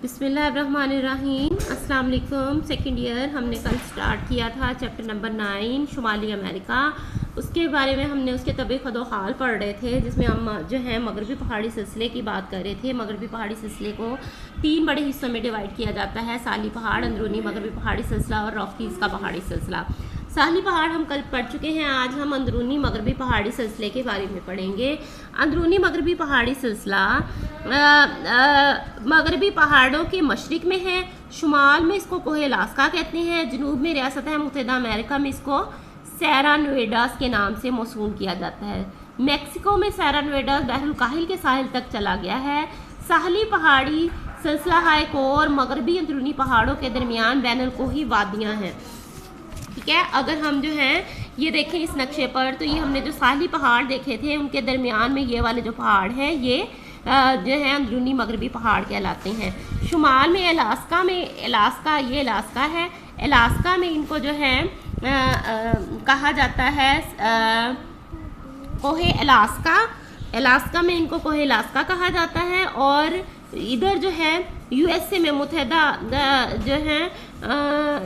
बिस्मिल्लाहिर्रहमानिर्रहीम। अस्सलाम वालेकुम। सेकेंड ईयर हमने कल स्टार्ट किया था चैप्टर नंबर 9 शुमाली अमेरिका। उसके बारे में हमने उसके तबी खदो हाल पढ़ रहे थे, जिसमें हम जो है मगरबी पहाड़ी सिलसिले की बात कर रहे थे। मगरबी पहाड़ी सिलसिले को 3 बड़े हिस्सों में डिवाइड किया जाता है: साली पहाड़, अंदरूनी मगरबी पहाड़ी सिलसिला और रॉकीज़ का पहाड़ी सिलसिला। साली पहाड़ हम कल पढ़ चुके हैं। आज हम अंदरूनी मगरबी पहाड़ी सिलसिले के बारे में पढ़ेंगे। अंदरूनी मगरबी पहाड़ी सिलसिला मगरबी पहाड़ों के मशरिक में है। शुमाल में इसको कोहे अलास्का कहते हैं। जनूब में रियासत मुत्तहिदा अमेरिका में इसको सैरा नुएडास के नाम से मौसूल किया जाता है। मैक्सिको में सैरा नुएडास बहरुल काहिल के साहिल तक चला गया है। साहली पहाड़ी सिलसिला हाइको और मगरबी अंदरूनी पहाड़ों के दरमियान बैनुल कोही वादियाँ हैं। ठीक है, अगर हम जो हैं ये देखें इस नक्शे पर, तो ये हमने जो साहली पहाड़ देखे थे उनके दरमियान में ये वाले जो पहाड़ हैं ये जो है अंदरूनी मगरबी पहाड़ कहलाते हैं। शुमाल में अलास्का ये अलास्का है। अलास्का में इनको जो है कहा जाता है कोहे अलास्का में इनको कोहे अलास्का कहा जाता है। और इधर जो है यूएसए में मुत्तहिदा जो है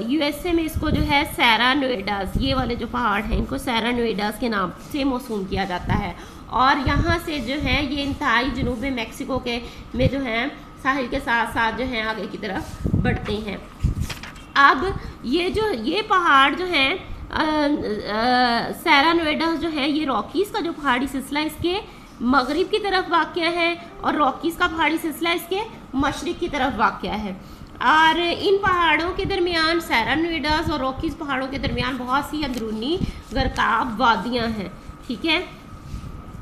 यूएसए में इसको जो है सैरा नुएडास, ये वाले जो पहाड़ हैं इनको सैरा नुएडास के नाम से मौसूल किया जाता है। और यहाँ से जो है ये इंतहाई जनूब में मैक्सिको के में जो है साहिल के साथ साथ जो है आगे की तरफ बढ़ते हैं। अब ये पहाड़ जो है सैरा नुएडास जो है ये रॉकीज़ का जो पहाड़ी सिलसिला इसके मगरिब की तरफ वाक़या है और रॉकीज़ का पहाड़ी सिलसिला इसके मशरिक की तरफ वाक़या है। और इन पहाड़ों के दरमियान सैरा नुएडास और रॉकीज़ पहाड़ों के दरमियान बहुत सी अंदरूनी गरकाब वादियाँ हैं। ठीक है,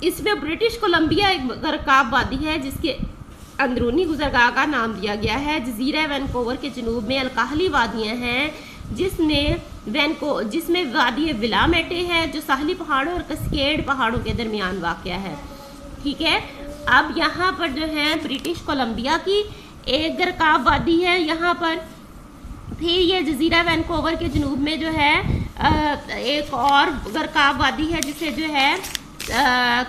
इसमें ब्रिटिश कोलंबिया एक गरकाब वादी है जिसके अंदरूनी गुजरगाह का नाम दिया गया है। जजीरा वैनकोवर के जनूब में अलकाहली वादियाँ हैं जिसमें वादी विलामेटे है जो साहली पहाड़ों और कस्केड पहाड़ों के दरमियान वाक़या है। ठीक है, अब यहाँ पर जो है ब्रिटिश कोलंबिया की एक गरकाब वादी है यहाँ पर। फिर ये जजीरा वैनकोवर के जनूब में जो है एक और गरकाब वादी है जिसे जो है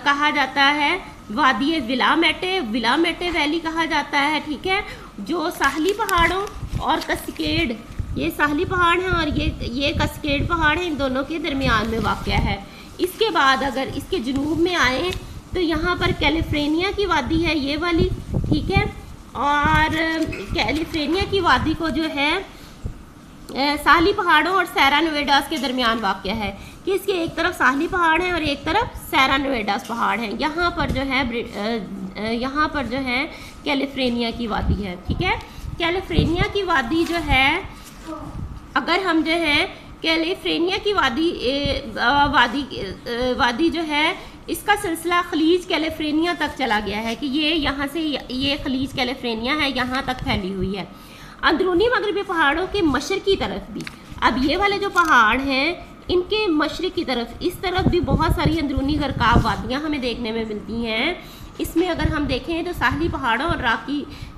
कहा जाता है वादी विलामेटे वैली कहा जाता है। ठीक है, जो साहली पहाड़ों और कस्केड, ये साहली पहाड़ हैं और ये कस्केड पहाड़ हैं, इन दोनों के दरमियान में वाक़या है। इसके बाद अगर इसके जनूब में आए तो यहाँ पर कैलिफोर्निया की वादी है ये वाली। ठीक है, और कैलिफोर्निया की वादी को जो है साहली पहाड़ों और सैरा नुएडास के दरमियान वाक़या है कि इसके एक तरफ साहली पहाड़ है और एक तरफ सैरा नुएडास पहाड़ है। यहाँ पर जो है कैलिफोर्निया की वादी है। ठीक है, कैलिफोर्निया की वादी जो है, अगर हम जो है कैलिफोर्निया की वादी जो है इसका सिलसिला खलीज कैलिफोर्निया तक चला गया है कि ये यहाँ से ये खलीज कैलिफोर्निया है, यहाँ तक फैली हुई है। अंदरूनी मगरबी पहाड़ों के मशरक़ की तरफ भी, अब ये वाले जो पहाड़ हैं इनके मशरक़ की तरफ, इस तरफ भी बहुत सारी अंदरूनी गरकाब वादियाँ हमें देखने में मिलती हैं। इसमें अगर हम देखें तो साहली पहाड़ों और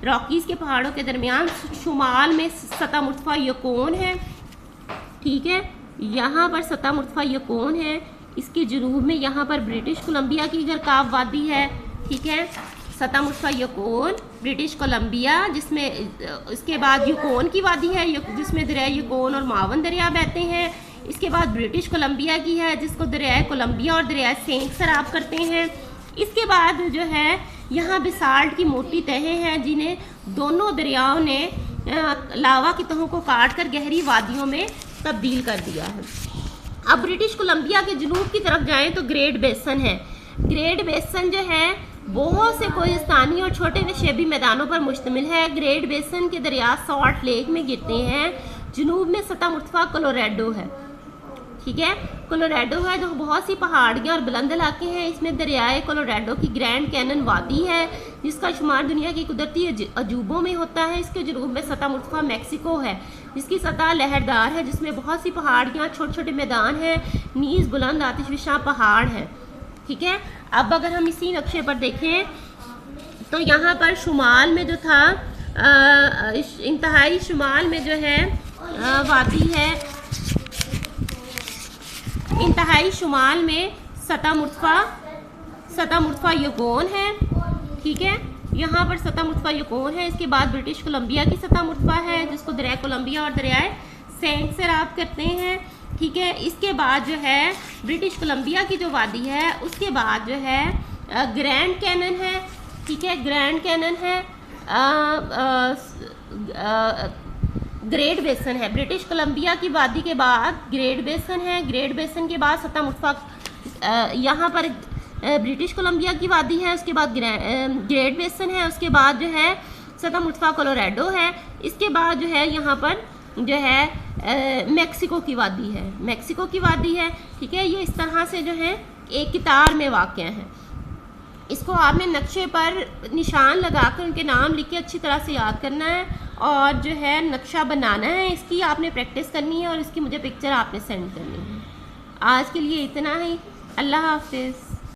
रॉकीज़ के पहाड़ों के दरमियान शुमाल में सतह मुर्तफ़ा यकोन है। ठीक है, यहाँ पर सतह मुर्तफ़ा यकोन है। इसके जनूब में यहाँ पर ब्रिटिश कोलंबिया की गरकाब वादी है। ठीक है, सतह मुर्तफ़ा यकोन ब्रिटिश कोलंबिया, जिसमें इसके बाद यकोन की वादी है जिसमें दरिया यकोन और मावन दरिया बहते हैं। इसके बाद ब्रिटिश कोलंबिया की है जिसको दरिया कोलंबिया और दरिया सेंट सराब करते हैं। इसके बाद जो है यहाँ बेसाल्ट की मोटी तहें हैं जिन्हें दोनों दरियाओं ने लावा की तहों को काट कर गहरी वादियों में तब्दील कर दिया है। अब ब्रिटिश कोलंबिया के जनूब की तरफ जाएं तो ग्रेट बेसन है। ग्रेट बेसन जो है बहुत से कोहिस्तानी और छोटे नशेबी मैदानों पर मुश्तमिल है। ग्रेट बेसन के दरिया सॉल्ट लेक में गिरते हैं। जनूब में सतह मुर्तफ़ा कोलोराडो है। ठीक है, कोलोराडो है जो बहुत सी पहाड़ियाँ और बुलंद इलाके हैं। इसमें दरियाए कोलोराडो की ग्रैंड कैनन वादी है जिसका शुमार दुनिया की कुदरती अजूबों में होता है। इसके जनूब में सतह मुर्तफ़ा मैक्सिको है जिसकी सतह लहरदार है, जिसमें बहुत सी पहाड़ियाँ, छोटे छोटे मैदान हैं, नीज़ बुलंद आतिशफशां पहाड़ हैं। ठीक है, अब अगर हम इसी नक्शे पर देखें तो यहाँ पर शुमाल में जो था इंतहाई शुमाल में जो है वादी है, इंतहाई शुमाल में सतह मुर्तफ़ा यकोन है। ठीक है, यहाँ पर सतह मुर्तफा यकोन है। इसके बाद ब्रिटिश कोलंबिया की सतह मुर्तफा है जिसको दरिया कोलंबिया और दरियाए सेंट से राब्त करते हैं, ठीक है। इसके बाद जो है ब्रिटिश कोलंबिया की जो वादी है उसके बाद जो है ग्रैंड कैनन है, ठीक है, ग्रैंड कैनन है, ग्रेट बेसन है। ब्रिटिश कोलंबिया की वादी के बाद ग्रेट बेसन है, ग्रेट बेसन के बाद सतह मुर्तफा यहाँ पर ब्रिटिश कोलंबिया की वादी है, उसके बाद ग्रेट बेसन है, उसके बाद जो है सतह मुर्तफा कोलोराडो है, इसके बाद जो है यहाँ पर जो है मेक्सिको की वादी है, मेक्सिको की वादी है, ठीक है। ये इस तरह से जो है एक कितार में वाक़ है। इसको आपने नक्शे पर निशान लगाकर उनके नाम लिख के अच्छी तरह से याद करना है और जो है नक्शा बनाना है, इसकी आपने प्रैक्टिस करनी है और इसकी मुझे पिक्चर आपने सेंड करनी है। आज के लिए इतना ही, अल्लाह हाफिज़।